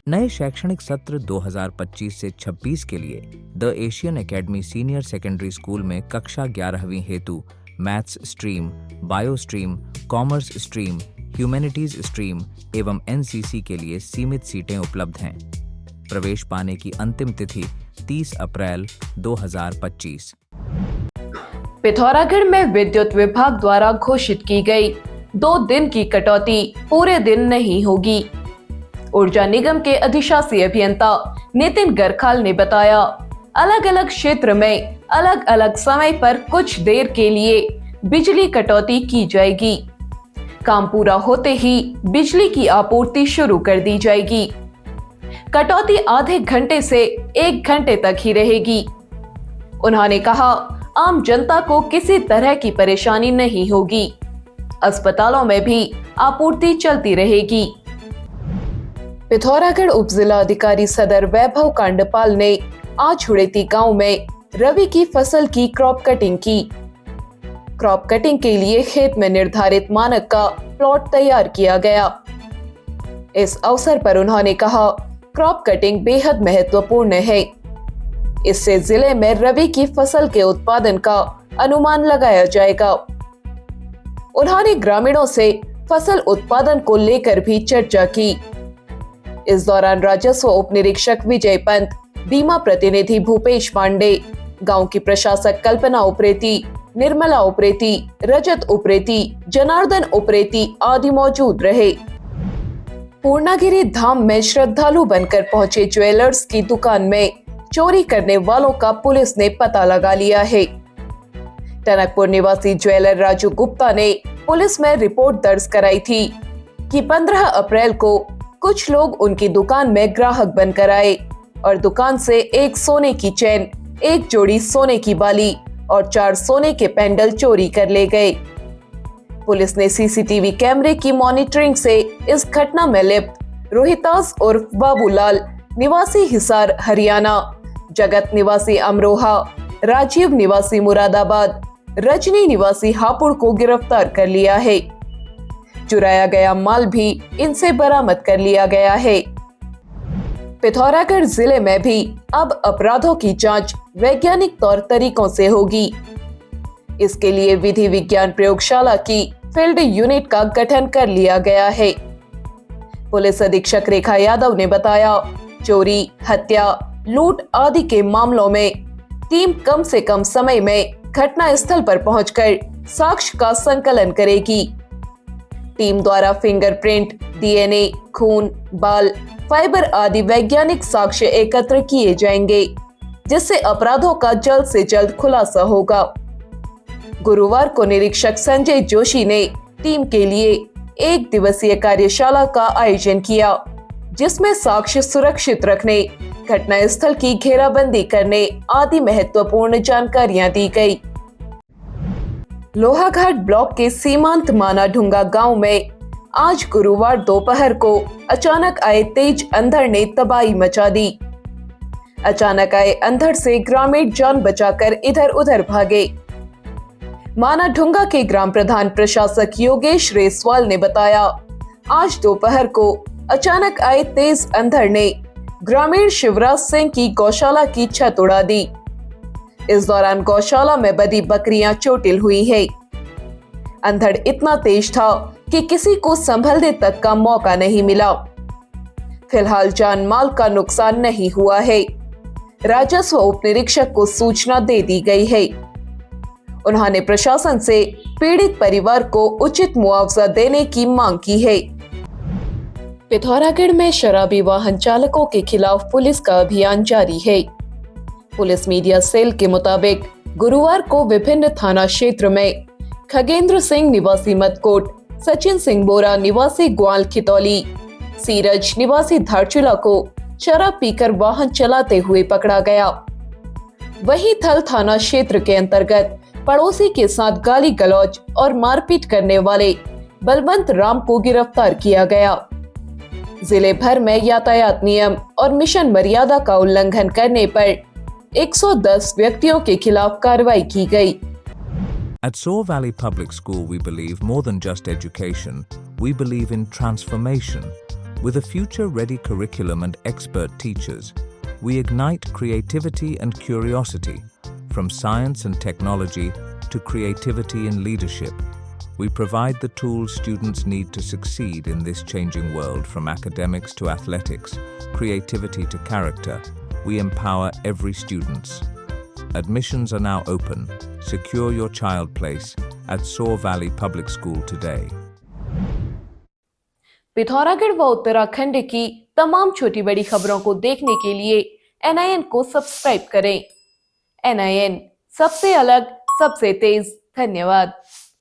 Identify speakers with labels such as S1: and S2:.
S1: नए शैक्षणिक सत्र 2025 से 26 के लिए the Asian academy senior secondary school में कक्षा 11वीं हेतु maths stream, bio stream, commerce stream, humanities stream एवं एनसीसी के लिए सीमित सीटें उपलब्ध हैं। प्रवेश पाने की अंतिम तिथि 30 अप्रैल 2025।
S2: पिथौरागढ़ में विद्युत विभाग द्वारा घोषित की गई 2 दिन की कटौती पूरे दिन नहीं होगी। ऊर्जा निगम के अधिशासी अभियंता नितिन गरखाल ने बताया, अलग अलग क्षेत्र में अलग अलग समय पर कुछ देर के लिए बिजली कटौती की जाएगी। काम पूरा होते ही बिजली की आपूर्ति शुरू कर दी जाएगी। कटौती आधे घंटे से 1 घंटे तक ही रहेगी। उन्होंने कहा, आम जनता को किसी तरह की परेशानी नहीं होगी। अस्पतालों में भी आपूर्ति चलती रहेगी। पिथौरागढ़ उप जिला अधिकारी सदर वैभव कांडपाल ने आज हुड़ेती गांव में रवि की फसल की क्रॉप कटिंग की। क्रॉप कटिंग के लिए खेत में निर्धारित मानक का प्लॉट तैयार किया गया। इस अवसर पर उन्होंने कहा, क्रॉप कटिंग बेहद महत्वपूर्ण है। इससे जिले में रबी की फसल के उत्पादन का अनुमान लगाया जाएगा। उन्होंने ग्रामीणों से फसल उत्पादन को लेकर भी चर्चा की। इस दौरान राजस्व उप निरीक्षक विजय पंत, बीमा प्रतिनिधि भूपेश पांडे, गांव की प्रशासक कल्पना उप्रेती, निर्मला उप्रेती, रजत उप्रेती, जनार्दन उप्रेती आदि मौजूद रहे। पूर्णागिरी धाम में श्रद्धालु बनकर पहुंचे ज्वेलर्स की दुकान में चोरी करने वालों का पुलिस ने पता लगा लिया है। टनकपुर निवासी ज्वेलर राजू गुप्ता ने पुलिस में रिपोर्ट दर्ज कराई थी कि 15 अप्रैल को कुछ लोग उनकी दुकान में ग्राहक बनकर आए और दुकान से 1 सोने की चेन, 1 जोड़ी सोने की बाली और 4 सोने के पेंडल चोरी कर ले गए। पुलिस ने सीसीटीवी कैमरे की मॉनिटरिंग से इस घटना में लिप्त रोहितास उर्फ बाबूलाल निवासी हिसार हरियाणा, जगत निवासी अमरोहा, राजीव निवासी मुरादाबाद, रजनी निवासी हापुड़ को गिरफ्तार कर लिया है। चुराया गया माल भी इनसे बरामद कर लिया गया है। पिथौरागढ़ जिले में भी अब अपराधों की जांच वैज्ञानिक तौर तरीकों से होगी। इसके लिए विधि विज्ञान प्रयोगशाला की फील्ड यूनिट का गठन कर लिया गया है। पुलिस अधीक्षक रेखा यादव ने बताया, चोरी, हत्या, लूट आदि के मामलों में टीम कम से कम समय में घटना स्थल पर पहुंचकर साक्ष्य का संकलन करेगी। टीम द्वारा फिंगरप्रिंट, डीएनए, खून, बाल, फाइबर आदि वैज्ञानिक साक्ष्य एकत्र किए जाएंगे, जिससे अपराधों का जल्द से जल्द खुलासा होगा। गुरुवार को निरीक्षक संजय जोशी ने टीम के लिए 1 दिवसीय कार्यशाला का आयोजन किया, जिसमें साक्ष्य सुरक्षित रखने, घटना स्थल की घेराबंदी करने आदि महत्वपूर्ण जानकारियां दी गई। लोहाघाट ब्लॉक के सीमांत मानाढुंगा गांव में आज गुरुवार दोपहर को अचानक आए तेज अंधड़ ने तबाही मचा दी। अचानक आए अंधड़ से ग्रामीण जान बचाकर इधर उधर भागे। मानाढुंगा के ग्राम प्रधान प्रशासक योगेश रेसवाल ने बताया, आज दोपहर को अचानक आए तेज अंधड़ ने ग्रामीण शिवराज सिंह की गौशाला की छत उड़ा दी। इस दौरान गौशाला में बंधी बकरियां चोटिल हुई है। अंधड़ इतना तेज था कि किसी को संभलने तक का मौका नहीं मिला। फिलहाल जान माल का नुकसान नहीं हुआ है। राजस्व उप निरीक्षक को सूचना दे दी गई है। उन्होंने प्रशासन से पीड़ित परिवार को उचित मुआवजा देने की मांग की है। पिथौरागढ़ में शराबी वाहन चालकों के खिलाफ पुलिस का अभियान जारी है। पुलिस मीडिया सेल के मुताबिक गुरुवार को विभिन्न थाना क्षेत्र में खगेंद्र सिंह निवासी मदकोट, सचिन सिंह बोरा निवासी ग्वाल खितौली, सीरज निवासी धारचूला को शराब पीकर वाहन चलाते हुए पकड़ा गया। वहीं थल थाना क्षेत्र के अंतर्गत पड़ोसी के साथ गाली गलौज और मारपीट करने वाले बलवंत राम को गिरफ्तार किया गया। जिले भर में यातायात नियम और मिशन मर्यादा का उल्लंघन करने पर 110 व्यक्तियों के खिलाफ कार्रवाई की गई।
S1: At Soar Valley Public School, we believe more than just education. We believe in transformation. With a future-ready curriculum and expert teachers, we ignite creativity and curiosity, from science and technology to creativity and leadership. We provide the tools students need to succeed in this changing world, from academics to athletics, creativity to character. We empower every student. Admissions are now open. Secure your child place at Saw Valley Public School today.
S2: Pithoragarh व उत्तराखंड की तमाम छोटी बड़ी खबरों को देखने के लिए NIN को सब्सक्राइब करें। NIN, सबसे अलग, सबसे तेज। धन्यवाद।